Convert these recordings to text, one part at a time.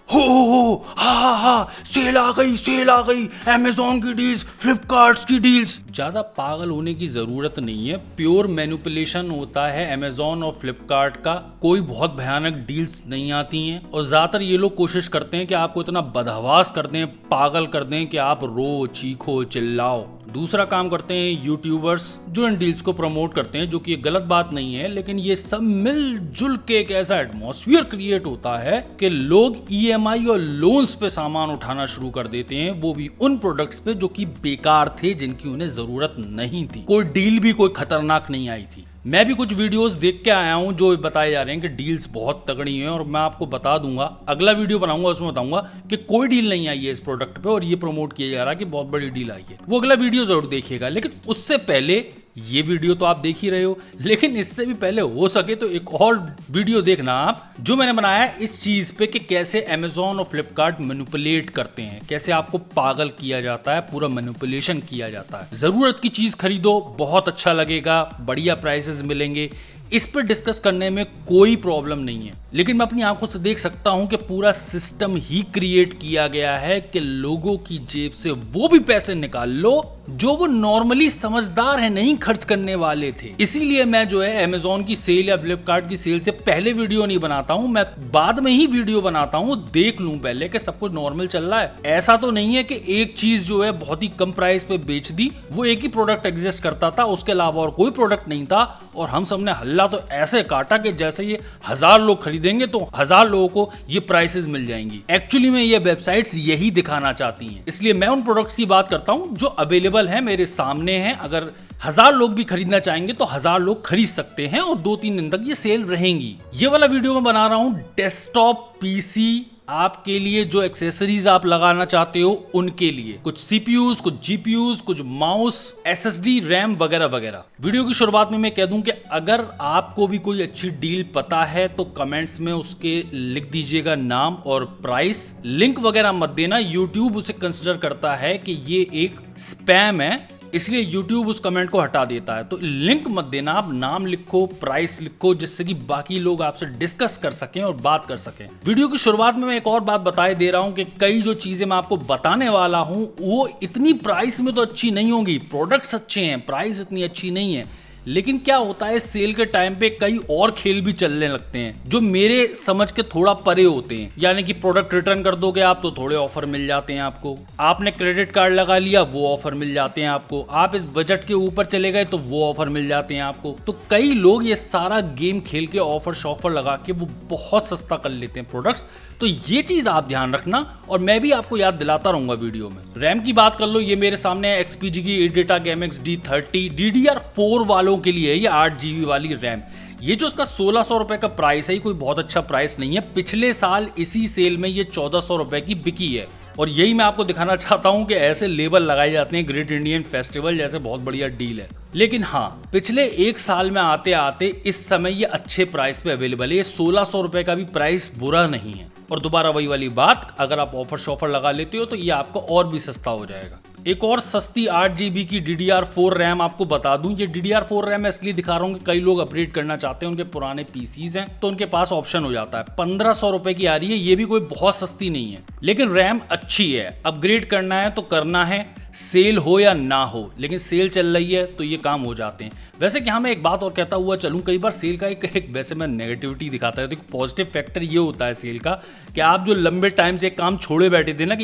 हो हा सेल आ गई, सेल आ गई, अमेजोन की डील्स, फ्लिपकार्ट की डील्स। ज्यादा पागल होने की जरूरत नहीं है, प्योर मैनिपुलेशन होता है अमेजोन और फ्लिपकार्ट का। कोई बहुत भयानक डील्स नहीं आती हैं और ज्यादातर ये लोग कोशिश करते हैं कि आपको इतना बदहवास कर दें, पागल कर दें कि आप रो, चीखो, चिल्लाओ। दूसरा काम करते हैं यूट्यूबर्स जो इन डील्स को प्रमोट करते हैं, जो कि गलत बात नहीं है, लेकिन ये सब मिलजुल के एक ऐसा एटमॉस्फेयर क्रिएट होता है कि लोग ईएमआई और लोन्स पे सामान उठाना शुरू कर देते हैं, वो भी उन प्रोडक्ट्स पे जो कि बेकार थे, जिनकी उन्हें जरूरत नहीं थी। कोई डील भी कोई खतरनाक नहीं आई थी। मैं भी कुछ वीडियोस देख के आया हूं जो बताए जा रहे हैं कि डील्स बहुत तगड़ी हैं, और मैं आपको बता दूंगा, अगला वीडियो बनाऊंगा उसमें बताऊंगा कि कोई डील नहीं आई है इस प्रोडक्ट पे और ये प्रमोट किया जा रहा है कि बहुत बड़ी डील आई है। वो अगला वीडियो जरूर देखिएगा, लेकिन उससे पहले ये वीडियो तो आप देख ही रहे हो, लेकिन इससे भी पहले हो सके तो एक और वीडियो देखना आप, जो मैंने बनाया है इस चीज पे कि कैसे अमेजोन और फ्लिपकार्ट मैनिपुलेट करते हैं, कैसे आपको पागल किया जाता है, पूरा मैनिपुलेशन किया जाता है। जरूरत की चीज खरीदो, बहुत अच्छा लगेगा, बढ़िया प्राइसेस मिलेंगे, इस पर डिस्कस करने में कोई प्रॉब्लम नहीं है। लेकिन मैं अपनी आंखों से देख सकता हूं कि पूरा सिस्टम ही क्रिएट किया गया है कि लोगों की जेब से वो भी पैसे निकाल लो जो वो नॉर्मली समझदार है नहीं खर्च करने वाले थे। इसीलिए मैं जो है अमेजोन की सेल या फ्लिपकार्ट की सेल से पहले वीडियो नहीं बनाता हूं, मैं बाद में ही वीडियो बनाता हूं, देख लूं पहले कि सब कुछ नॉर्मल चल रहा है। ऐसा तो नहीं है कि एक चीज जो है बहुत ही कम प्राइस पे बेच दी, वो एक ही प्रोडक्ट एग्जिस्ट करता था, उसके अलावा और कोई प्रोडक्ट नहीं था, और हम सबने हल्ला तो ऐसे काटा कि जैसे ये 1000 लोग खरीदेंगे तो 1000 लोगों को ये प्राइसेस मिल जाएंगी। एक्चुअली में ये वेबसाइट्स यही दिखाना चाहती हैं, इसलिए मैं उन प्रोडक्ट्स की बात करता हूं जो अवेलेबल है, मेरे सामने है। अगर 1000 लोग भी खरीदना चाहेंगे तो 1000 लोग खरीद सकते हैं और 2-3 दिन तक ये सेल रहेंगी। ये वाला वीडियो मैं बना रहा हूं डेस्कटॉप पीसी आपके लिए, जो एक्सेसरीज आप लगाना चाहते हो उनके लिए, कुछ सीपीयूज, कुछ जीपीयूज, कुछ माउस, एसएसडी, रैम वगैरह वगैरह। वीडियो की शुरुआत में मैं कह दूं कि अगर आपको भी कोई अच्छी डील पता है तो कमेंट्स में उसके लिख दीजिएगा नाम और प्राइस। लिंक वगैरह मत देना, यूट्यूब उसे कंसिडर करता है कि ये एक स्पैम है, इसलिए YouTube उस कमेंट को हटा देता है। तो लिंक मत देना, आप नाम लिखो, प्राइस लिखो, जिससे कि बाकी लोग आपसे डिस्कस कर सकें और बात कर सकें। वीडियो की शुरुआत में मैं एक और बात बताए दे रहा हूं कि कई जो चीजें मैं आपको बताने वाला हूं वो इतनी प्राइस में तो अच्छी नहीं होंगी। प्रोडक्ट्स अच्छे हैं, प्राइस इतनी अच्छी नहीं है, लेकिन क्या होता है सेल के टाइम पे कई और खेल भी चलने लगते हैं जो मेरे समझ के थोड़ा परे होते हैं। यानी कि प्रोडक्ट रिटर्न कर दोगे आप तो थोड़े ऑफर मिल जाते हैं आपको, आपने क्रेडिट कार्ड लगा लिया वो ऑफर मिल जाते हैं आपको, आप इस बजट के ऊपर चले गए तो वो ऑफर मिल जाते हैं आपको। तो कई लोग ये सारा गेम खेल के ऑफर शॉफर लगा के वो बहुत सस्ता कर लेते हैं प्रोडक्ट्स। तो ये चीज आप ध्यान रखना और मैं भी आपको याद दिलाता रहूंगा वीडियो में। रैम की बात कर लो, ये मेरे सामने है XPG की एडिटा GameX D30 DDR4 वालों के लिए, ये 8 GB वाली रैम। ये जो इसका 1600 रुपए का प्राइस है, ये कोई बहुत अच्छा प्राइस नहीं है। पिछले साल इसी सेल में ये 1400 रुपए की बिकी है, और यही मैं आपको दिखाना चाहता हूं कि ऐसे लेबल लगाए जाते हैं ग्रेट इंडियन फेस्टिवल जैसे बहुत बढ़िया डील है। लेकिन हाँ, पिछले एक साल में आते आते इस समय ये अच्छे प्राइस पे अवेलेबल है। ये 1600 रुपए का भी प्राइस बुरा नहीं है। और दोबारा वही वाली बात, अगर आप ऑफर शॉफर लगा लेते हो तो ये आपको और भी सस्ता हो जाएगा। एक और सस्ती 8 GB की DDR4 रैम आपको बता दूं, ये DDR4 रैम मैं इसलिए दिखा रहा हूं कि कई लोग अपग्रेड करना चाहते हैं, उनके पुराने पीसीज हैं तो उनके पास ऑप्शन हो जाता है। 1500 रुपए की आ रही है, ये भी कोई बहुत सस्ती नहीं है, लेकिन रैम अच्छी है। अपग्रेड करना है तो करना है, सेल हो या ना हो, लेकिन सेल चल रही है तो ये काम हो जाते हैं। वैसे कि हाँ, मैं एक बात और कहता हुआ चलूं, कई बार सेल का एक वैसे मैं नेगेटिविटी दिखाता है, तो एक पॉजिटिव फैक्टर ये होता है सेल का कि आप जो लंबे टाइम से एक काम छोड़े बैठे थे ना कि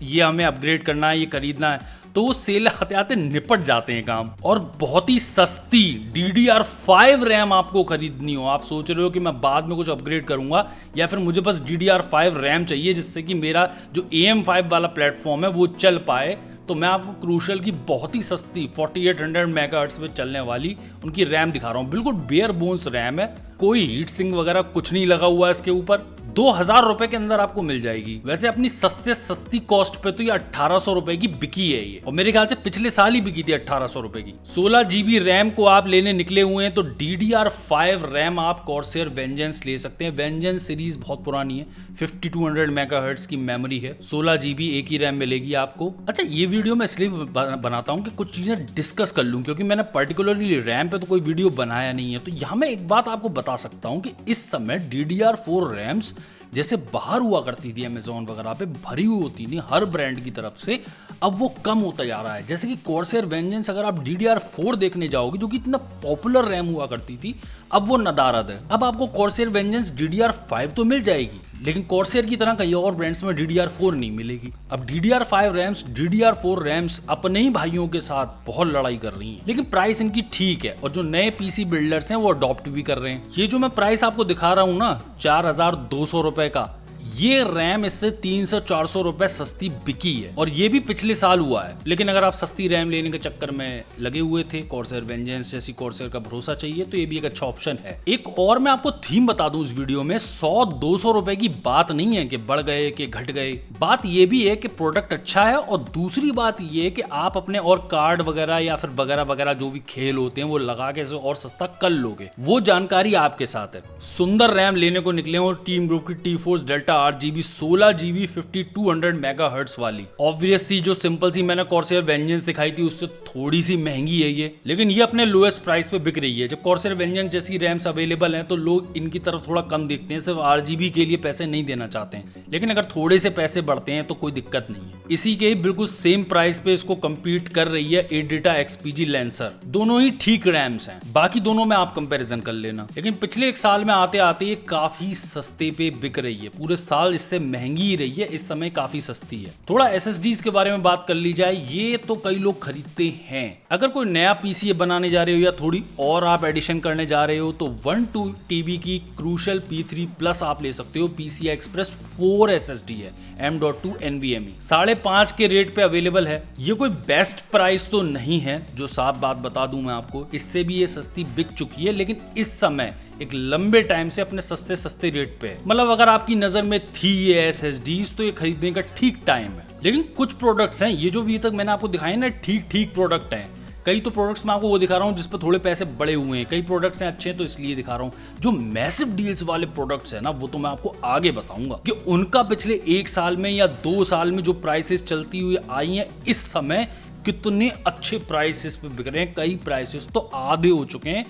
ये हमें अपग्रेड करना है, ये खरीदना है, तो वो सेल आते आते निपट जाते हैं काम। और बहुत ही सस्ती DDR5 रैम आपको खरीदनी हो, आप सोच रहे हो कि मैं बाद में कुछ अपग्रेड करूंगा या फिर मुझे बस DDR5 रैम चाहिए जिससे कि मेरा जो AM5 वाला प्लेटफॉर्म है वो चल पाए, तो मैं आपको क्रूशल की बहुत ही सस्ती 4800 मेगाहर्ट्ज पे चलने वाली उनकी रैम दिखा रहा हूँ। बिल्कुल बेयर बोन्स रैम है, कोई हीट सिंक वगैरह कुछ नहीं लगा हुआ है इसके ऊपर। 2000 रुपए के अंदर आपको मिल जाएगी। वैसे अपनी सस्ते सस्ती कॉस्ट पे तो ये 1800 रुपए की बिकी है ये, और मेरे ख्याल से पिछले साल ही बिकी थी 1800 रुपए की। 16 GB रैम को आप लेने निकले हुए हैं तो DDR5 रैम आप कॉर्सेयर वेंजेंस ले सकते हैं। वेंजेंस सीरीज बहुत पुरानी है, 5200 मेगाहर्ट्ज की मेमोरी है, 16 GB एक ही रैम मिलेगी आपको। अच्छा, ये वीडियो मैं इसलिए बनाता हूँ कि कुछ चीजें डिस्कस कर लूँ, क्योंकि मैंने पर्टिकुलरली रैम पे तो कोई वीडियो बनाया नहीं है। तो यहाँ मैं एक बात आपको बता सकता हूँ कि इस समय DDR4 रैम्स जैसे बाहर हुआ करती थी अमेजोन वगैरह पे भरी हुई होती थी हर ब्रांड की तरफ से, अब वो कम होता जा रहा है। जैसे कि कॉर्सर वेंजेंस अगर आप DDR4 देखने जाओगे जो कि इतना पॉपुलर रैम हुआ करती थी, अब वो नदारद है। अब आपको कॉर्सर वेंजेंस DDR5 तो मिल जाएगी, लेकिन कॉर्सर की तरह कई और ब्रांड्स में DDR4 नहीं मिलेगी। अब DDR5 रैम्स DDR4 रैम्स अपने ही भाइयों के साथ बहुत लड़ाई कर रही हैं, लेकिन प्राइस इनकी ठीक है और जो नए PC बिल्डर्स हैं वो अडॉप्ट भी कर रहे हैं। ये जो मैं प्राइस आपको दिखा रहा हूँ ना 4200 रुपए का, ये रैम इससे 300-400 रुपए सस्ती बिकी है और ये भी पिछले साल हुआ है। लेकिन अगर आप सस्ती रैम लेने के चक्कर में लगे हुए थे, कॉर्सर वेंजेंस जैसी कॉर्सर का भरोसा चाहिए, तो ये भी एक अच्छा ऑप्शन है। एक और मैं आपको थीम बता दूं इस वीडियो में, 100-200 रुपए की बात नहीं है कि बढ़ गए कि घट गए, बात ये भी है कि प्रोडक्ट अच्छा है और दूसरी बात ये है कि आप अपने और कार्ड वगैरह या फिर वगैरह वगैरह जो भी खेल होते हैं वो लगा के और सस्ता कर लोगे, वो जानकारी आपके साथ है। सुंदर रैम लेने को निकले हो टीम ग्रुप की टी4 डेल्टा 8GB 16GB 5200 मेगाहर्ट्ज वाली। ऑब्वियसली जो सिंपल सी मैंने कॉर्सर वेंजेंस दिखाई थी उससे थोड़ी सी महंगी है ये, लेकिन ये अपने लोएस्ट प्राइस पे बिक रही है। जब कॉर्सर वेंजेंस जैसी रैम्स अवेलेबल हैं तो लोग इनकी तरफ थोड़ा कम देखते हैं, सिर्फ RGB के लिए पैसे नहीं देना चाहते हैं। लेकिन अगर थोड़े से पैसे बढ़ते हैं तो कोई दिक्कत नहीं है। इसी के बिल्कुल सेम प्राइस पे इसको कम्पीट कर रही है एडिटा XPG लेंसर। दोनों ही ठीक रैम्स हैं, बाकी दोनों में आप कंपैरिजन कर लेना। लेकिन पिछले एक साल में आते आते ये काफी सस्ते पे बिक रही है, पूरे साल इससे महंगी ही रही है, इस समय काफी सस्ती है। थोड़ा SSDs के बारे में बात कर ली जाए, ये तो कई लोग खरीदते हैं। अगर कोई नया PC बनाने जा रहे हो या थोड़ी और आप एडिशन करने जा रहे हो तो 1 TB की क्रूशल P3 Plus आप ले सकते हो। PCI Express 4 SSD है, M.2 NVMe 5.5 के रेट पे अवेलेबल है। ये कोई बेस्ट प्राइस तो नहीं है, जो साफ बात बता दूं मैं आपको, इससे भी ये सस्ती बिक चुकी है, लेकिन इस समय एक लंबे टाइम से अपने सस्ते रेट पे है। मतलब अगर आपकी नजर में थी ये SSDs तो ये खरीदने का ठीक टाइम है। लेकिन कुछ प्रोडक्ट्स हैं ये जो भी तक मैंने आपको दिखाए ना, ठीक प्रोडक्ट हैं। कई तो प्रोडक्ट्स मैं आपको वो दिखा रहा हूँ जिस पर थोड़े पैसे बड़े हुए हैं, कई प्रोडक्ट्स हैं अच्छे हैं तो इसलिए दिखा रहा हूँ। जो मैसिव डील्स वाले प्रोडक्ट्स हैं ना, वो तो मैं आपको आगे बताऊंगा कि उनका पिछले 1 साल में या 2 साल में जो प्राइसेस चलती हुई आई हैं इस समय कितने अच्छे प्राइसेस पे बिक रहे हैं। कई प्राइसेस तो आधे हो चुके हैं,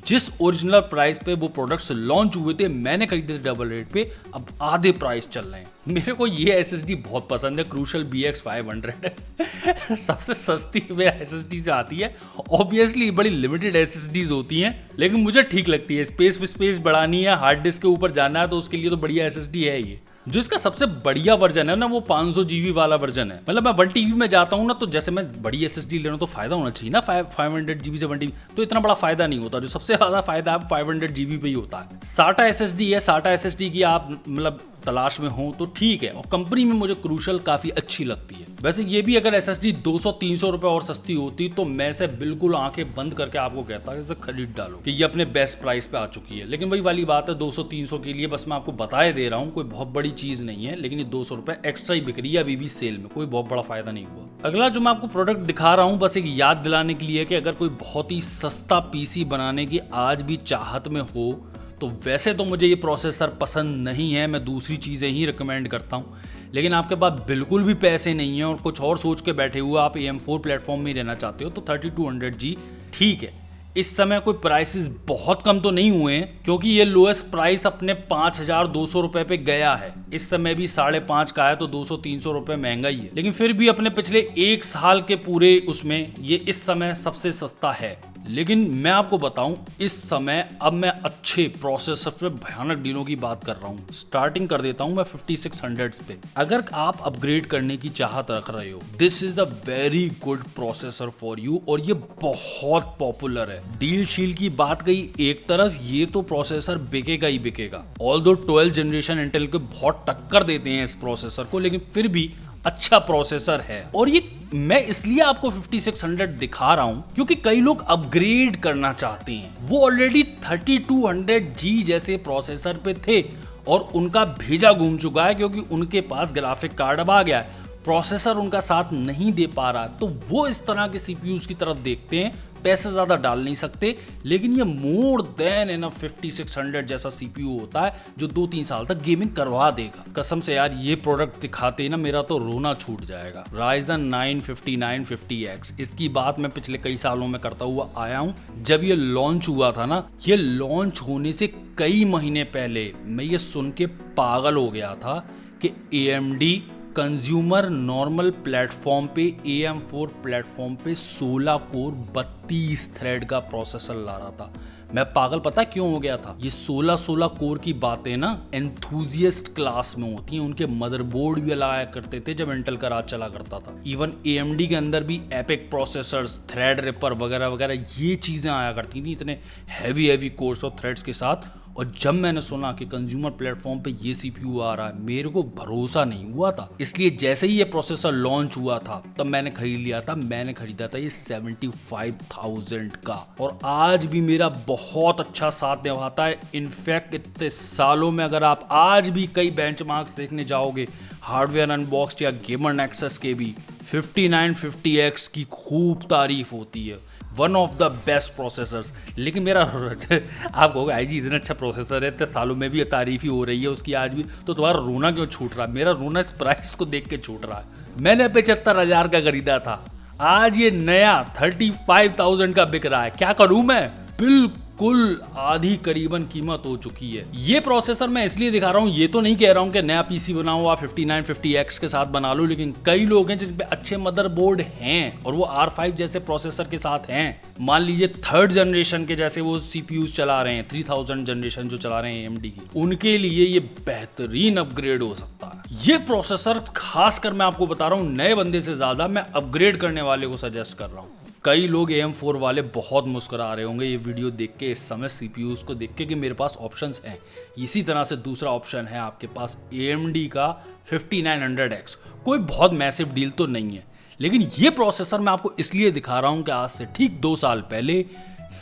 जिस ओरिजिनल प्राइस पे वो प्रोडक्ट्स लॉन्च हुए थे, मैंने खरीदे थे डबल रेट पे, अब आधे प्राइस चल रहे हैं। मेरे को ये SSD बहुत पसंद है, क्रूशल BX 500 सबसे सस्ती मेरा SSD से आती है। ऑब्वियसली बड़ी लिमिटेड SSDs होती हैं, लेकिन मुझे ठीक लगती है। स्पेस बढ़ानी है, हार्ड डिस्क के ऊपर जाना है तो उसके लिए तो बढ़िया SSD है ये। जो इसका सबसे बढ़िया वर्जन है ना, वो 500 GB वाला वर्जन है। मतलब मैं 1 TB में जाता हूँ ना, तो जैसे मैं बड़ी SSD ले रहा हूँ तो फायदा होना चाहिए ना, 500 GB से 1 TB, तो इतना बड़ा फायदा नहीं होता। जो सबसे ज्यादा फायदा है 500 GB पे ही होता है। SATA SSD है, SATA SSD की आप मतलब तलाश में हो तो ठीक है, और कंपनी में मुझे क्रूशल काफी अच्छी लगती है। वैसे ये भी अगर SSD 200-300 रुपए और सस्ती होती तो मैं से बिल्कुल आंखें बंद करके आपको कहता इसे खरीद डालो कि ये अपने बेस्ट प्राइस पे आ चुकी है। लेकिन वही वाली बात है, 200-300 के लिए बस मैं आपको बताए दे रहा हूँ, कोई बहुत बड़ी चीज नहीं है। लेकिन ये 200 रुपए एक्स्ट्रा ही बिक रही है अभी भी सेल में, कोई बहुत बड़ा फायदा नहीं हुआ। अगला जो मैं आपको प्रोडक्ट दिखा रहा हूँ बस एक याद दिलाने के लिए कि अगर कोई बहुत ही सस्ता PC बनाने की आज भी चाहत में हो तो वैसे तो मुझे ये प्रोसेसर पसंद नहीं है, मैं दूसरी चीज़ें ही रिकमेंड करता हूँ। लेकिन आपके पास बिल्कुल भी पैसे नहीं हैं और कुछ और सोच के बैठे हुए आप AM4 प्लेटफॉर्म में ही रहना चाहते हो तो 3200G ठीक है। इस समय कोई प्राइसेस बहुत कम तो नहीं हुए हैं, क्योंकि ये लोएस्ट प्राइस अपने 5200 रुपए पे गया है। इस समय भी 5.5 का है तो 200-300 रुपए महंगा ही है, लेकिन फिर भी अपने पिछले 1 साल के पूरे उसमें ये इस समय सबसे सस्ता है। लेकिन मैं आपको बताऊं, इस समय अब मैं अच्छे प्रोसेसर पे भयानक डीलों की बात कर रहा हूं। स्टार्टिंग कर देता हूं मैं 5600 पे। अगर आप अपग्रेड करने की चाहत रख रहे हो, this is the very good processor for you, और ये बहुत पॉपुलर है। डील शील की बात गई एक तरफ, ये तो प्रोसेसर बिकेगा ही बिकेगा। ऑल्दो 12 जनरेशन इंटेल के बहुत टक्कर देते हैं इस प्रोसेसर को, लेकिन फिर भी अच्छा प्रोसेसर है। और ये मैं इसलिए आपको 5600 दिखा रहा हूं क्योंकि कई लोग अपग्रेड करना चाहते हैं। वो ऑलरेडी 3200G जैसे प्रोसेसर पे थे और उनका भेजा घूम चुका है, क्योंकि उनके पास ग्राफिक कार्ड अब आ गया है, प्रोसेसर उनका साथ नहीं दे पा रहा, तो वो इस तरह के CPUs की तरफ देखते हैं पैसे ज्यादा डाल नहीं सकते, लेकिन ये मोर देन इनफ 5600 जैसा सीपीयू होता है जो 2-3 साल तक गेमिंग करवा देगा। कसम से यार ये प्रोडक्ट दिखाते ही ना मेरा तो रोना छूट जाएगा। Ryzen 9 5950X, इसकी बात मैं पिछले कई सालों में करता हुआ आया हूं। जब ये लॉन्च हुआ था ना, ये लॉन्च होने से कई महीने पहले मैं ये सुन के पागल हो गया था कि AMD कंज्यूमर नॉर्मल प्लेटफॉर्म पे AM4 प्लेटफॉर्म पे 16 कोर 32 थ्रेड का प्रोसेसर ला रहा था। मैं पागल पता क्यों हो गया था? ये 16 कोर की बातें ना एंथुजियस्ट क्लास में होती हैं। उनके मदरबोर्ड भी लाया करते थे जब इंटेल का राज चला करता था। इवन AMD के अंदर भी एपिक प्रोसेसर्स, थ्रेड रिपर वगैरह वगैरह ये चीजें आया करती थी इतने हैवी कोर्स और थ्रेड्स के साथ। और जब मैंने सुना कि कंज्यूमर प्लेटफॉर्म पे ये सीपीयू आ रहा है, मेरे को भरोसा नहीं हुआ था। इसलिए जैसे ही ये प्रोसेसर लॉन्च हुआ था तब मैंने खरीद लिया था। मैंने खरीदा था ये 75,000 का, और आज भी मेरा बहुत अच्छा साथ निभाता है। इनफैक्ट इतने सालों में अगर आप आज भी कई बेंचमार्क्स देखने जाओगे हार्डवेयर अनबॉक्स्ड या गेमर नेक्सस के भी, 5950X की खूब तारीफ होती है, one of the best processors. लेकिन मेरा आप कहोगे आई जी इतना अच्छा प्रोसेसर है, इतने सालों में भी तारीफ ही हो रही है उसकी आज भी, तो तुम्हारा रोना क्यों छूट रहा है? मेरा रोना इस प्राइस को देख के छूट रहा है। मैंने 75,000 का खरीदा था, आज ये नया 35,000 का बिक रहा है। क्या करूं मैं? बिल्कुल आधी करीबन कीमत हो चुकी है। ये प्रोसेसर मैं इसलिए दिखा रहा हूँ, ये तो नहीं कह रहा हूँ कि नया पीसी बनाओ आप 5950X के साथ बना लो, लेकिन कई लोग हैं जिन पे अच्छे मदरबोर्ड हैं और वो R5 जैसे प्रोसेसर के साथ हैं। मान लीजिए 3rd जनरेशन के जैसे वो CPUs चला रहे हैं, 3000 जनरेशन जो चला रहे हैं AMD की, उनके लिए ये बेहतरीन अपग्रेड हो सकता है। ये प्रोसेसर खासकर मैं आपको बता रहा हूँ, नए बंदे से ज्यादा मैं अपग्रेड करने वाले को सजेस्ट कर रहा हूँ। कई लोग AM4 वाले बहुत मुस्कुरा रहे होंगे ये वीडियो देख के, इस समय CPUs को देख के कि मेरे पास ऑप्शंस हैं। इसी तरह से दूसरा ऑप्शन है आपके पास AMD का 5900X। कोई बहुत मैसिव डील तो नहीं है, लेकिन ये प्रोसेसर मैं आपको इसलिए दिखा रहा हूं कि आज से ठीक 2 साल पहले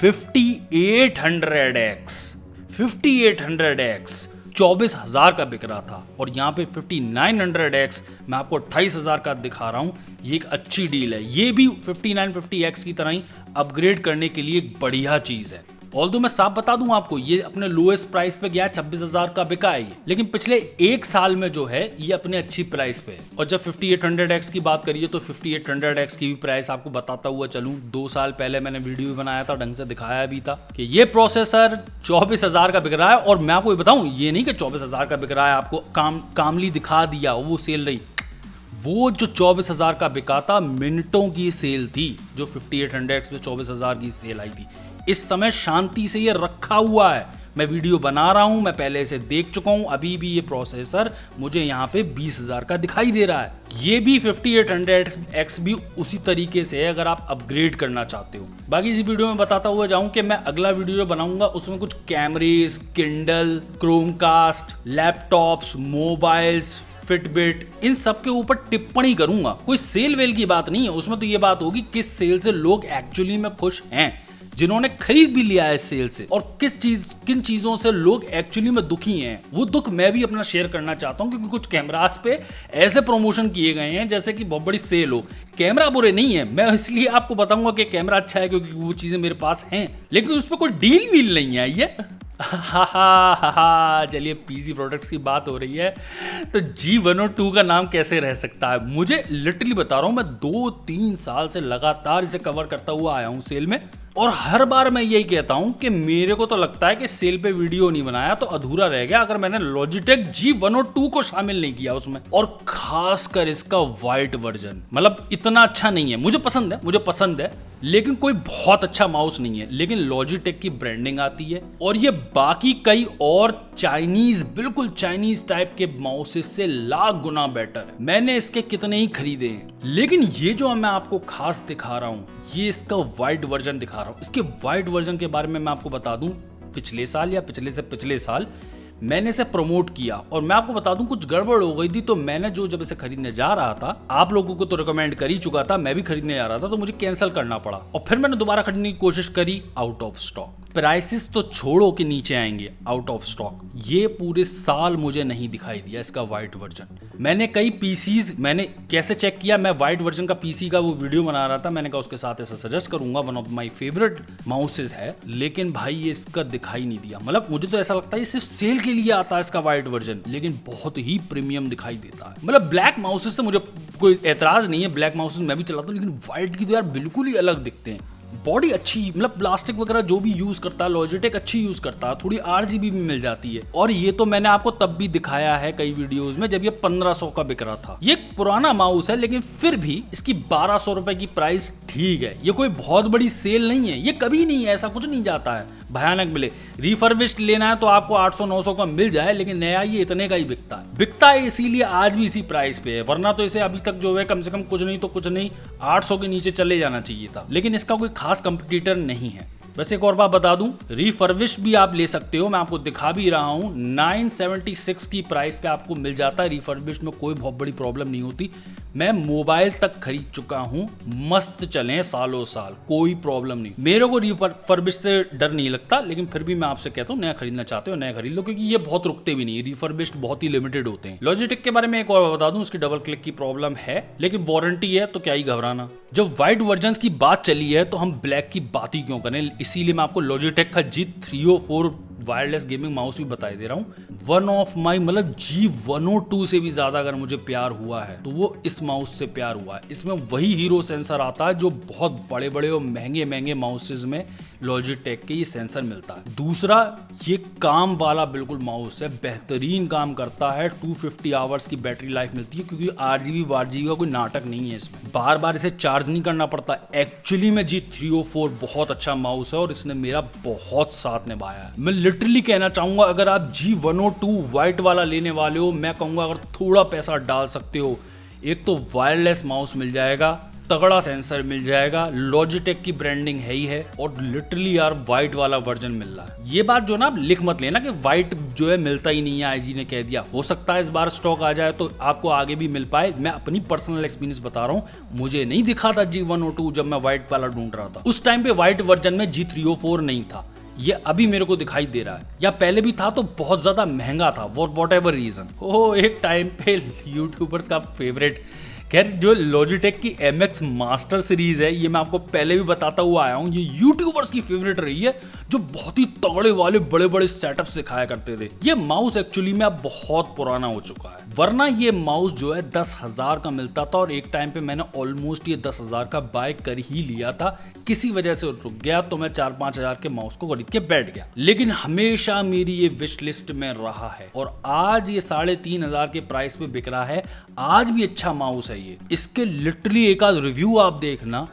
5800X 24,000 का बिक रहा था, और यहाँ पे 5900X मैं आपको 28,000 का दिखा रहा हूँ। ये एक अच्छी डील है। ये भी 5950X की तरह ही अपग्रेड करने के लिए एक बढ़िया चीज है। ऑल्दो मैं साफ बता दूं आपको, ये अपने लोएस्ट प्राइस पे गया, 26,000 का बिका है ये, लेकिन पिछले 1 साल में जो है ये अपने अच्छी प्राइस पे है। और जब 5800X की बात करिए तो 5800X की भी प्राइस आपको बताता हुआ चलूं, 2 साल पहले मैंने वीडियो भी बनाया था, ढंग से दिखाया भी था कि ये प्रोसेसर 24,000 का बिक रहा है। और मैं आपको बताऊं, ये नहीं कि 24,000 का बिक रहा है आपको कामली दिखा दिया वो सेल रही, वो जो 24,000 का बिका था मिनटों की सेल थी। जो 5800X में 24,000 की सेल आई थी, इस समय शांति से ये रखा हुआ है। मैं वीडियो बना रहा हूं, मैं पहले से देख चुका हूं, अभी भी ये प्रोसेसर मुझे यहाँ पे 20,000 का दिखाई दे रहा है। ये भी 5800X भी उसी तरीके से है अगर आप अपग्रेड करना चाहते हो। बाकी इसी वीडियो में बताता हुआ जाऊं कि मैं अगला वीडियो जो बनाऊंगा उसमें कुछ cameras, Kindle, Chromecast, laptops, mobiles, Fitbit, इन सब के ऊपर टिप्पणी करूंगा। कोई सेल वेल की बात नहीं है उसमें, तो ये बात होगी किस सेल से लोग एक्चुअली में खुश हैं, जिन्होंने खरीद भी लिया है सेल से, और किन चीजों से लोग एक्चुअली में दुखी हैं। वो दुख मैं भी अपना शेयर करना चाहता हूं, क्योंकि कुछ कैमरास पे ऐसे प्रमोशन किए गए हैं जैसे कि बहुत बड़ी सेल हो। कैमरा बुरे नहीं है, मैं इसलिए आपको बताऊंगा कि कैमरा अच्छा है क्योंकि वो चीजें मेरे पास हैं, लेकिन उस पर कोई डील वील नहीं आई है। चलिए पीसी प्रोडक्ट्स की बात हो रही है तो G102 का नाम कैसे रह सकता है? मुझे लिटरली बता रहा हूं, मैं 2-3 साल से लगातार इसे कवर करता हुआ आया हूं सेल में, और हर बार मैं यही कहता हूं कि मेरे को तो लगता है कि सेल पे वीडियो नहीं बनाया तो अधूरा रह गया अगर मैंने Logitech G102 को शामिल नहीं किया उसमें। और खासकर इसका वाइट वर्जन, मतलब इतना अच्छा नहीं है, मुझे पसंद है, लेकिन कोई बहुत अच्छा माउस नहीं है। लेकिन Logitech की ब्रांडिंग आती है, और ये बाकी कई और बिल्कुल चाइनीज टाइप के माउसेस से लाख गुना बेटर है। मैंने इसके कितने ही खरीदे हैं, लेकिन ये जो मैं आपको खास दिखा रहा हूं, ये इसका वाइट वर्जन दिखा रहा हूं। इसके वाइट वर्जन के बारे में मैं आपको बता दूं, पिछले साल या पिछले से पिछले साल मैंने इसे प्रमोट किया, और मैं आपको बता दूं कुछ गड़बड़ हो गई थी। तो मैंने जब इसे खरीदने जा रहा था, आप लोगों को तो रिकमेंड कर ही चुका था, मैं भी खरीदने जा रहा था, तो मुझे कैंसिल करना पड़ा, और फिर मैंने दोबारा खरीदने की कोशिश करी, आउट ऑफ स्टॉक। प्राइसेस तो छोड़ो कि नीचे आएंगे, आउट ऑफ स्टॉक। ये पूरे साल मुझे नहीं दिखाई दिया इसका वाइट वर्जन। मैंने कई पीसीज, मैंने कैसे चेक किया, मैं वाइट वर्जन का पीसी का वो वीडियो बना रहा था, मैंने कहा उसके साथ ऐसा सजेस्ट करूंगा, one of my favourite mouses है, लेकिन भाई ये इसका दिखाई नहीं दिया। मतलब मुझे तो ऐसा लगता है सिर्फ सेल के लिए आता है इसका वाइट वर्जन, लेकिन बहुत ही प्रीमियम दिखाई देता है। मतलब ब्लैक माउसेस से मुझे कोई एतराज नहीं है, ब्लैक माउसेस मैं भी चलाता हूँ, लेकिन व्हाइट की तो यार बिल्कुल ही अलग दिखते हैं। बॉडी अच्छी, मतलब प्लास्टिक वगैरह जो भी यूज करता है लॉजिटेक अच्छी यूज करता है, थोड़ी RGB भी मिल जाती है। और ये तो मैंने आपको तब भी दिखाया है कई वीडियोस में जब ये 1500 का बिक रहा था। ये एक पुराना माउस है, लेकिन फिर भी इसकी 1200 रुपए की प्राइस ठीक है। ये कोई बहुत बड़ी सेल नहीं है, ये कभी नहीं है, ऐसा कुछ नहीं जाता है भयानक मिले। रिफर्बिश्ड लेना है तो आपको 800-900 का मिल जाए, लेकिन नया ये इतने का ही बिकता है इसीलिए आज भी इसी प्राइस पे है। वरना तो इसे अभी तक जो है कम से कम कुछ नहीं तो कुछ नहीं 800 के नीचे चले जाना चाहिए था, लेकिन इसका कोई खास कंपटीटर नहीं है। वैसे एक और बात बता दूं, रिफर्बिश भी आप ले सकते हो, मैं आपको दिखा भी रहा हूं। 976 की प्राइस पे आपको मिल जाता है। रिफर्बिश में कोई बहुत बड़ी प्रॉब्लम नहीं होती। मैं मोबाइल तक खरीद चुका हूं, मस्त चले सालों साल, कोई प्रॉब्लम नहीं। मेरे को रिफर्बिश से डर नहीं लगता, लेकिन फिर भी मैं आपसे कहता हूं नया खरीदना चाहते हो नया खरीद लो, क्योंकि ये बहुत रुकते भी नहीं। रिफर्बिश्ड बहुत ही लिमिटेड होते हैं। लॉजिटेक के बारे में एक और बता दूं, उसकी डबल क्लिक की प्रॉब्लम है, लेकिन वारंटी है तो क्या ही घबराना। जब व्हाइट वर्जन की बात चली है तो हम ब्लैक की बात ही क्यों करें, इसीलिए मैं आपको लॉजिटेक का G304 वायरलेस गेमिंग माउस भी बताई दे रहा हूँ। वन ऑफ माई, मतलब G102 से भी ज्यादा अगर मुझे प्यार हुआ है तो वो इस माउस से प्यार हुआ है। इसमें वही हीरो सेंसर आता है जो बहुत बड़े बड़े और महंगे महंगे माउसेज में लॉजिटेक के ये सेंसर मिलता है। दूसरा, ये काम वाला बिल्कुल माउस है, बेहतरीन काम करता है। 250 आवर्स की बैटरी लाइफ मिलती है, क्योंकि RGB वारजीबी का कोई नाटक नहीं है इसमें, बार बार इसे चार्ज नहीं करना पड़ता। एक्चुअली में G304 बहुत अच्छा माउस है और इसने मेरा बहुत साथ निभाया है। मैं लिटरली कहना चाहूंगा, अगर आप G102 व्हाइट वाला लेने वाले हो, मैं कहूंगा अगर थोड़ा पैसा डाल सकते हो, एक तो वायरलेस माउस मिल जाएगा, तगड़ा सेंसर मिल जाएगा, लॉजिटेक की ब्रांडिंग है ही है, और लिटरली यार व्हाइट वाला वर्जन मिल रहा है। ये बात जो ना आप लिख मत लेना कि व्हाइट जो है मिलता ही नहीं है, IG ने कह दिया। हो सकता है इस बार स्टॉक आ जाए तो आपको आगे भी मिल पाए। मैं अपनी पर्सनल एक्सपीरियंस बता रहा हूँ, मुझे नहीं दिखा था G102 जब मैं व्हाइट वाला ढूंढ रहा था। उस टाइम पे व्हाइट वर्जन में G304 नहीं था, ये अभी मेरे को दिखाई दे रहा है, या पहले भी था तो बहुत ज्यादा महंगा था, वॉट एवर रीजन। ओ एक टाइम पे यूट्यूबर्स का फेवरेट, खैर जो लॉजिटेक की MX मास्टर सीरीज है, ये मैं आपको पहले भी बताता हुआ आया हूँ, ये यूट्यूबर्स की फेवरेट रही है, जो बहुत ही तगड़े वाले बड़े बड़े सेटअप सिखाया करते थे। ये माउस एक्चुअली में अब बहुत पुराना हो चुका है, वरना ये माउस जो है 10,000 का मिलता था, और एक टाइम पे मैंने ऑलमोस्ट ये 10,000 का बाय कर ही लिया था। किसी वजह से रुक गया तो मैं 4-5 हजार के माउस को खरीद के बैठ गया, लेकिन हमेशा मेरी ये विश लिस्ट में रहा है, और आज ये 3,500 के प्राइस पे बिक रहा है। आज भी अच्छा माउस है ये। इसके लिटरली एक आध रिव्यू आप देखना,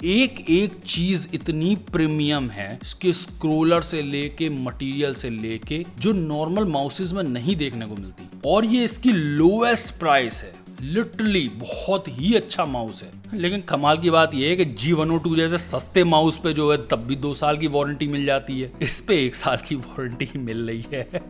एक एक चीज इतनी प्रीमियम है, इसके स्क्रोलर से लेके मटेरियल से लेके, जो नॉर्मल माउसेज में नहीं देखने को मिलती, और ये इसकी लोएस्ट प्राइस है। लिटरली बहुत ही अच्छा माउस है। लेकिन कमाल की बात यह है कि G102 जैसे सस्ते माउस पे जो है तब भी 2 साल की वारंटी मिल जाती है, इस पे 1 साल की वारंटी मिल रही है।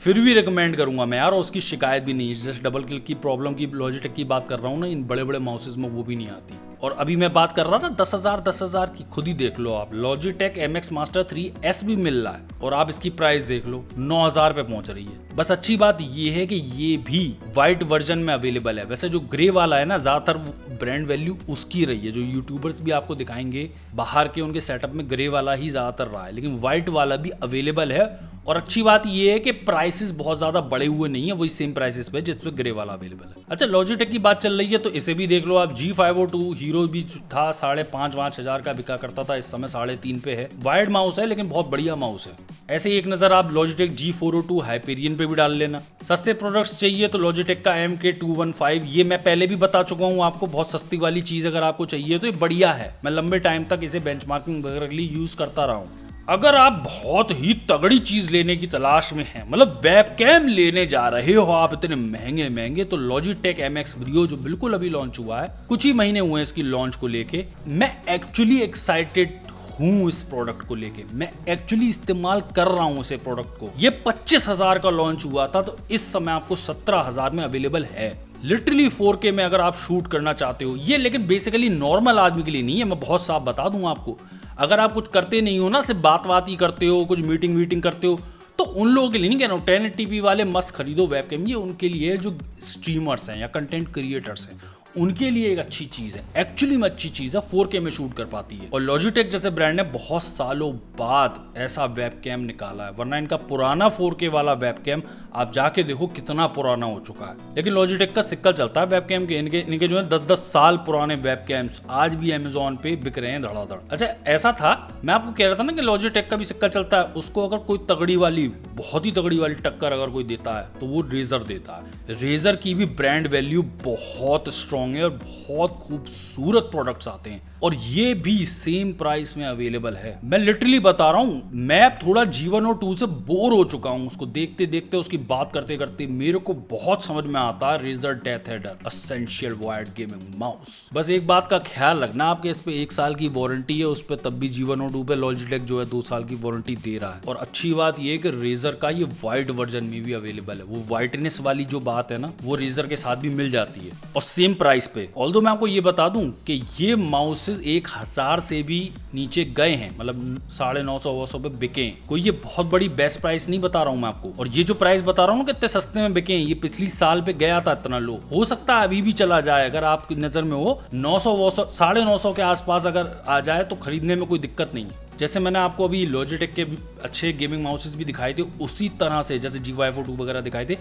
फिर भी रिकमेंड करूंगा मैं यार, और उसकी शिकायत भी नहीं है। जैसे डबल क्लिक की प्रॉब्लम की लॉजिटेक की बात कर रहा हूँ ना, इन बड़े बड़े माउसेज में वो भी नहीं आती। और अभी मैं बात कर रहा था 10,000 की, खुद ही देख लो आप, लॉजिटेक MX मास्टर 3S भी मिल रहा है, और आप इसकी प्राइस देख लो 9,000 पे पहुंच रही है। बस अच्छी बात ये है कि ये भी व्हाइट वर्जन में अवेलेबल है। वैसे जो ग्रे वाला है ना, ज्यादातर ब्रांड वैल्यू उसकी रही है, जो यूट्यूबर्स भी आपको दिखाएंगे बाहर के, उनके सेटअप में ग्रे वाला ही ज्यादातर रहा है, लेकिन व्हाइट वाला भी अवेलेबल है। और अच्छी बात यह है कि प्राइसेस बहुत ज्यादा बढ़े हुए नहीं है, वही सेम प्राइसेस पे जिसपे ग्रे वाला अवेलेबल है। अच्छा, लॉजिटेक की बात चल रही है तो इसे भी देख लो आप। G502 हीरो भी था, 5,500 हजार का बिका करता था, इस समय 3.5 पे है। वायर्ड माउस है लेकिन बहुत बढ़िया माउस है। ऐसे एक नजर आप लॉजिटेक G402 हाइपेरियन पे भी डाल लेना। सस्ते प्रोडक्ट्स चाहिए तो लॉजिटेक का MK215, ये मैं पहले भी बता चुका हूँ आपको, बहुत सस्ती वाली चीज अगर आपको चाहिए तो ये बढ़िया है। मैं लंबे टाइम तक इसे बेंचमार्किंग वगैरह के लिए यूज करता रहा हूँ। अगर आप बहुत ही तगड़ी चीज लेने की तलाश में हैं, मतलब वेबकैम लेने जा रहे हो आप इतने महंगे महंगे, तो लॉजिटेक MX Brio जो बिल्कुल अभी लॉन्च हुआ है, कुछ ही महीने हुए इसकी लॉन्च को लेके, मैं एक्चुअली एक्साइटेड हूँ इस प्रोडक्ट को लेके। मैं एक्चुअली इस्तेमाल कर रहा हूँ इस प्रोडक्ट को। ये 25,000 का लॉन्च हुआ था, तो इस समय आपको 17,000 में अवेलेबल है। लिटरली 4K में अगर आप शूट करना चाहते हो ये, लेकिन बेसिकली नॉर्मल आदमी के लिए नहीं है, मैं बहुत साफ बता दूं आपको। अगर आप कुछ करते नहीं हो ना, सिर्फ बात ही करते हो, कुछ मीटिंग करते हो, तो उन लोगों के लिए नहीं कह रहा हूँ 1080p वाले मस्त खरीदो वेबकैम, ये उनके लिए जो स्ट्रीमर्स हैं या कंटेंट क्रिएटर्स हैं उनके लिए एक अच्छी चीज़ है, एक्चुअली में अच्छी चीज़ है, 4K में शूट कर पाती है। और लॉजिटेक जैसे ब्रांड ने बहुत सालों बाद ऐसा वेबकैम निकाला है, वरना इनका पुराना 4K वाला वेबकैम आप जाके देखो कितना पुराना हो चुका है। लेकिन लॉजिटेक का सिक्का चलता है वेबकैम के, इनके जो है 10-10 साल पुराने वेबकैम्स आज भी अमेजोन पे बिक रहे हैं धड़ाधड़। अच्छा ऐसा था, मैं आपको कह रहा था ना कि लॉजिटेक का भी सिक्का चलता है, उसको अगर कोई तगड़ी वाली, बहुत ही तगड़ी वाली टक्कर अगर कोई देता है तो वो रेजर देता है। रेजर की भी ब्रांड वैल्यू बहुत स्ट्रॉन्ग है और बहुत खूबसूरत प्रोडक्ट्स आते हैं, और ये भी सेम प्राइस में अवेलेबल है। मैं लिटरली बता रहा हूँ, मैं अब थोड़ा G102 से बोर हो चुका हूँ, उसको देखते देखते उसकी बात करते करते मेरे को बहुत समझ में आता है Razer DeathAdder Essential wired gaming mouse. बस एक बात का ख्याल रखना, आपके इस पे 1 साल की वारंटी है, उस पर तब भी G102 पे लॉजिटेक जो है 2 साल की वारंटी दे रहा है। और अच्छी बात ये है कि रेजर का ये वाइट वर्जन में भी अवेलेबल है, वो वाइटनेस वाली जो बात है ना, वो रेजर के साथ भी मिल जाती है और सेम प्राइस पे। ऑल्दो मैं आपको ये बता दूं कि ये माउस 1000 से भी नीचे गए हैं, मतलब 950 पे बिके हैं। कोई ये बहुत बड़ी बेस्ट प्राइस नहीं बता रहा हूं मैं आपको, और ये जो प्राइस बता रहा हूं ना कितने सस्ते में बिके हैं, ये पिछली साल पे गया था इतना लो, हो सकता है अभी भी चला जाए। अगर आपकी नजर में हो 900 के आसपास अगर आ जाए तो खरीदने में कोई दिक्कत नहीं है। जैसे मैंने आपको अभी लॉजिटेक के अच्छे गेमिंग माउसेस भी दिखाए थे, उसी तरह से जैसे G502 वगैरह दिखाए थे,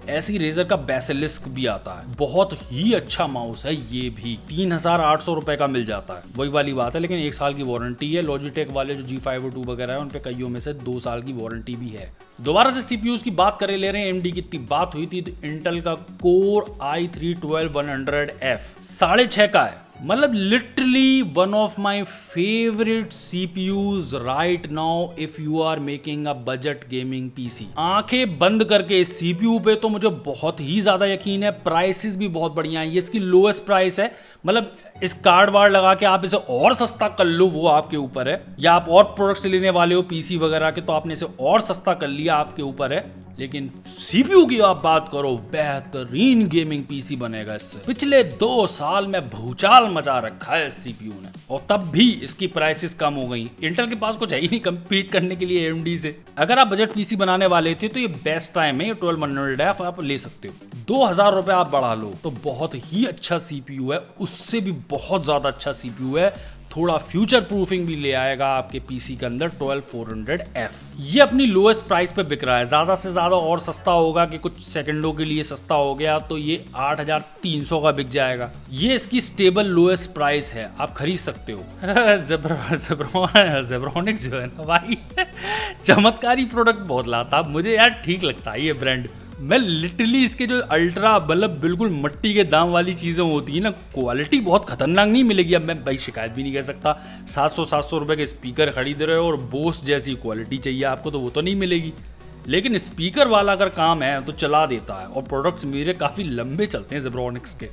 ऐसी रेजर का बेसिलिस्क भी आता है, बहुत ही अच्छा माउस है, ये भी 3800 रुपए का मिल जाता है। वही वाली बात है, लेकिन 1 साल की वारंटी है। लॉजिटेक वाले जो G502 वगैरह है उन पे कईयों में से 2 साल की वारंटी भी है। दोबारा से सीपीयूज की बात करे ले रहे हैं, AMD की इतनी बात हुई थी तो इंटेल का कोर i3-12100F 6.5 का है, मतलब literally one of my favourite CPUs right now if you are making a budget gaming PC. आंखें बंद करके इस सीपीयू पे तो मुझे बहुत ही ज्यादा यकीन है, प्राइसेस भी बहुत बढ़िया है, ये इसकी लोएस्ट प्राइस है, मतलब इस कार्ड वार्ड लगा के आप इसे और सस्ता कर लो वो आपके ऊपर है, या आप और प्रोडक्ट्स लेने वाले हो पीसी वगैरह के तो आपने इसे और सस्ता कर लिया, आपके ऊपर है। लेकिन सीपीयू की आप बात करो, बेहतरीन गेमिंग पीसी बनेगा इससे। पिछले 2 साल में भूचाल मचा रखा है इस सीपीयू ने, और तब भी इसकी प्राइसेस कम हो गई। इंटेल के पास कुछ है ही नहीं कम्पीट करने के लिए AMD से। अगर आप बजट पीसी बनाने वाले थे तो ये बेस्ट टाइम है, 1200F आप ले सकते हो। 2000 रुपए आप बढ़ा लो तो बहुत ही अच्छा सीपीयू है, उससे भी बहुत ज्यादा अच्छा सीपीयू है, थोड़ा फ्यूचर प्रूफिंग भी ले आएगा आपके पीसी के अंदर 12400F। ये अपनी लोएस्ट प्राइस पे बिक रहा है, ज्यादा से ज्यादा और सस्ता होगा कि कुछ सेकंडों के लिए सस्ता हो गया तो ये 8300 का बिक जाएगा। ये इसकी स्टेबल लोएस्ट प्राइस है, आप खरीद सकते हो। जेब्रॉनिक्स जो है ना भाई चमत्कारी प्रोडक्ट बहुत लाता, मुझे यार ठीक लगता है ये ब्रांड। मैं लिटरली इसके जो अल्ट्रा मतलब बिल्कुल मट्टी के दाम वाली चीज़ें होती है ना, क्वालिटी बहुत खतरनाक नहीं मिलेगी। अब मैं भाई शिकायत भी नहीं कर सकता, 700 रुपए के स्पीकर खरीद रहे हो और बोस जैसी क्वालिटी चाहिए आपको तो वो तो नहीं मिलेगी। लेकिन स्पीकर वाला अगर काम है तो चला देता है, और प्रोडक्ट्स मेरे काफ़ी लंबे चलते हैं जेब्रॉनिक्स के।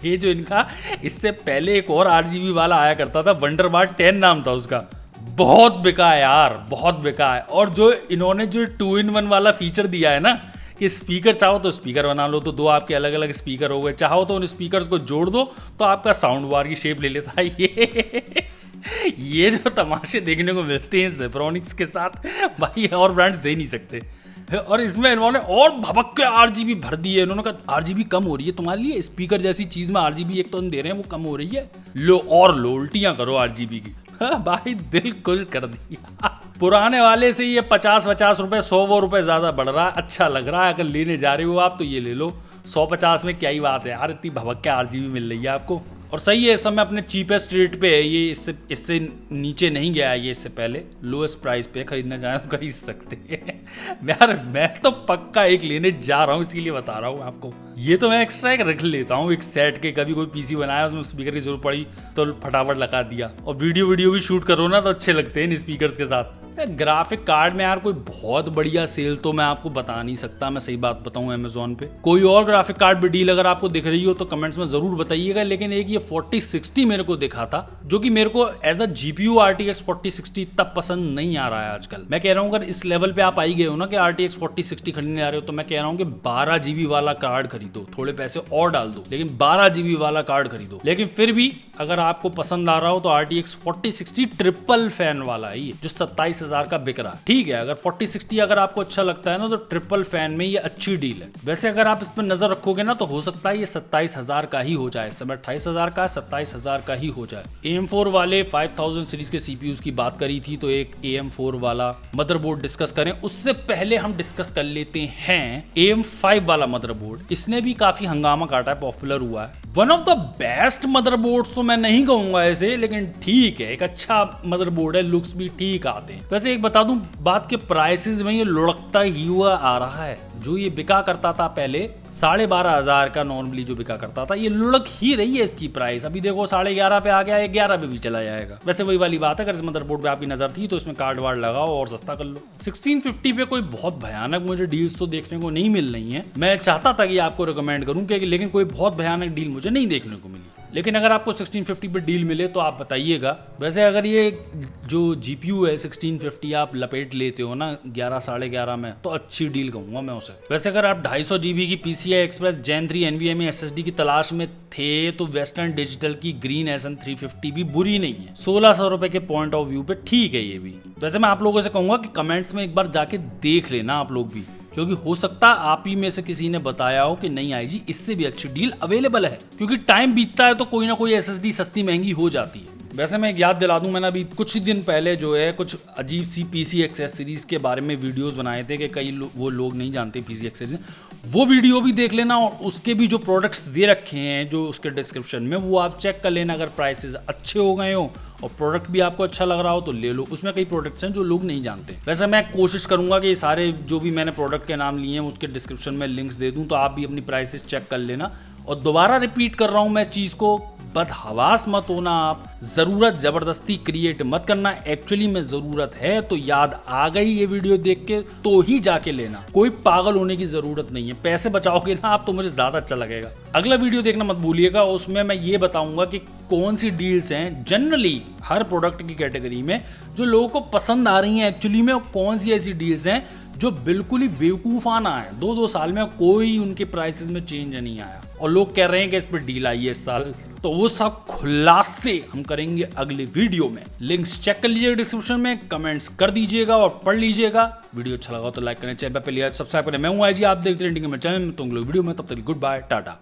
ये जो इनका इससे पहले एक और RGB वाला आया करता था, वंडरबार 10 नाम था उसका, बहुत बिका है यार, बहुत बिका है। और जो इन्होंने जो 2-in-1 वाला फीचर दिया है ना कि स्पीकर चाहो तो स्पीकर बना लो, तो 2 आपके अलग अलग स्पीकर हो गए, चाहो तो उन स्पीकर्स को जोड़ दो तो आपका साउंड बार की शेप ले लेता है। ये जो तमाशे देखने को मिलते हैं जेब्रॉनिक्स के साथ भाई और ब्रांड्स दे नहीं सकते। और इसमें इन्होंने और भबक के RGB भर दिए, इन्होंने कहा RGB कम हो रही है तुम्हारे लिए, स्पीकर जैसी चीज में RGB एक तो हम दे रहे हैं वो कम हो रही है, लो और लो उल्टियां करो RGB की। भाई दिल खुश कर दिया। पुराने वाले से ये 50 रुपए 100 रुपए ज्यादा बढ़ रहा है, अच्छा लग रहा है। अगर लेने जा रहे हो आप तो ये ले लो, 150 में क्या ही बात है यार, इतनी भबक के RGB मिल रही है आपको। और सही है, इस समय अपने चीपेस्ट रेट पे है ये, इससे नीचे नहीं गया है ये इससे पहले, लोएस्ट प्राइस पे खरीदना चाहें तो खरीद सकते हैं। यार मैं तो पक्का एक लेने जा रहा हूँ, इसीलिए बता रहा हूँ आपको। ये तो मैं एक्स्ट्रा एक रख लेता हूँ एक सेट के, कभी कोई पीसी बनाया उसमें स्पीकर की जरूरत पड़ी तो फटाफट लगा दिया। और वीडियो भी शूट करो ना तो अच्छे लगते हैं इन स्पीकर्स के साथ। ग्राफिक कार्ड में यार कोई बहुत बढ़िया सेल तो मैं आपको बता नहीं सकता, मैं सही बात बताऊं अमेजोन पे कोई और ग्राफिक कार्ड भी डील अगर आपको दिख रही हो तो कमेंट्स में जरूर बताइएगा। लेकिन एक ये 4060 मेरे को दिखा था, जो कि मेरे को एज अ GPU RTX 4060 तब पसंद नहीं आ रहा है आजकल। मैं कह रहा हूँ अगर इस लेवल पे आप आई गए हो ना कि RTX 4060 खरीदने आ रहे हो, तो मैं कह रहा हूँ कि 12 GB वाला कार्ड खरीदो, थोड़े पैसे और डाल दो लेकिन 12 GB वाला कार्ड खरीदो। लेकिन फिर भी अगर आपको पसंद आ रहा हो तो RTX 4060 ट्रिपल फैन वाला है ये, जो 27,000 का बिक रहा है। ठीक है, अगर 4060 अगर आपको अच्छा लगता है ना तो ट्रिपल फैन में ये अच्छी डील है। वैसे अगर आप इस पर नजर रखोगे ना तो हो सकता है ये 27,000 का ही हो जाए। इस समय 28,000 का, 27,000 का ही हो जाए। AM4 वाले 5000 सीरीज के CPUs की बात करी थी, तो एक AM4 वाला मदरबोर्ड डिस्कस करें। उससे पहले हम डिस्कस कर लेते हैं AM5 वाला मदरबोर्ड। इसने भी काफी हंगामा काटा है, पॉपुलर हुआ है। One of the best motherboards तो मैं नहीं कहूंगा ऐसे, लेकिन ठीक है, एक अच्छा मदरबोर्ड है, लुक्स भी ठीक आते हैं। वैसे एक बता दूं बात के प्राइसेस में ये लुढ़कता ही हुआ आ रहा है। जो ये बिका करता था पहले 12,500 का नॉर्मली जो बिका करता था, ये लुढ़क ही रही है इसकी प्राइस। अभी देखो 11,500 पे आ गया, 11 पे भी चला जाएगा। वैसे वही वाली बात है, अगर इस मदरबोर्ड पे आपकी नजर थी तो इसमें कार्ड वार्ड लगाओ और सस्ता कर लो। 1650 पे कोई बहुत भयानक मुझे डील्स तो देखने को नहीं मिल रही है। मैं चाहता था कि आपको रिकमेंड करूं, लेकिन कोई बहुत भयानक डील मुझे नहीं देखने को मिली। लेकिन अगर आपको 1650 पे डील मिले तो आप बताइएगा। वैसे अगर ये जो GPU है 1650 आप लपेट लेते हो ना 11 साढ़े 11 में, तो अच्छी डील कहूंगा मैं उसे। वैसे अगर आप 250 GB की PCI Express Gen 3 NVMe SSD की तलाश में थे तो वेस्टर्न डिजिटल की ग्रीन SN 350 भी बुरी नहीं है। 1600 रुपए के पॉइंट ऑफ व्यू पे ठीक है ये भी। वैसे मैं आप लोगों से कहूंगा कि कमेंट्स में एक बार जाके देख लेना आप लोग भी, क्योंकि हो सकता है आप ही में से किसी ने बताया हो कि नहीं आई जी इससे भी अच्छी डील अवेलेबल है। क्योंकि टाइम बीतता है तो कोई ना कोई SSD सस्ती महंगी हो जाती है। वैसे मैं एक याद दिला दूं, मैंने अभी कुछ ही दिन पहले जो है कुछ अजीब सी PC एक्सेसरीज के बारे में वीडियोस बनाए थे कि कई वो लोग नहीं जानते PC एक्सेसरीज। वो वीडियो भी देख लेना और उसके भी जो प्रोडक्ट्स दे रखे हैं जो उसके डिस्क्रिप्शन में, वो आप चेक कर लेना। अगर प्राइसेस अच्छे हो गए हो और प्रोडक्ट भी आपको अच्छा लग रहा हो तो ले लो। उसमें कई प्रोडक्ट्स हैं जो लोग नहीं जानते। वैसे मैं कोशिश करूंगा कि ये सारे जो भी मैंने प्रोडक्ट के नाम लिए हैं उसके डिस्क्रिप्शन में लिंक्स दे दूं, तो आप भी अपनी प्राइसेस चेक कर लेना। और दोबारा रिपीट कर रहा हूं मैं इस चीज को, बदहवास मत होना आप, जरूरत जबरदस्ती क्रिएट मत करना। एक्चुअली में जरूरत है तो याद आ गई ये वीडियो देख के तो ही जाके लेना, कोई पागल होने की जरूरत नहीं है। पैसे बचाओगे ना आप तो मुझे ज्यादा अच्छा लगेगा। अगला वीडियो देखना मत भूलिएगा, उसमें मैं ये बताऊंगा कि कौन सी डील्स हैं जनरली हर प्रोडक्ट की कैटेगरी में जो लोगों को पसंद आ रही हैं एक्चुअली में, और कौन सी ऐसी डील्स हैं जो बिल्कुल ही बेवकूफाना है। 2-2 साल में कोई उनके प्राइसेस में चेंज नहीं आया और लोग कह रहे हैं कि इस पर डील आई है इस साल। तो वो सब खुलासे हम करेंगे अगले वीडियो में। लिंक्स चेक कर लीजिएगा डिस्क्रिप्शन में, कमेंट्स कर दीजिएगा और पढ़ लीजिएगा। वीडियो अच्छा लगा तो लाइक करें, चैनल पर सब्सक्राइब करें। मैं हूं आईजी, आप देखते रहेंगे मेरे चैनल में। तो अगले वीडियो में, तब तक गुड बाय, टाटा।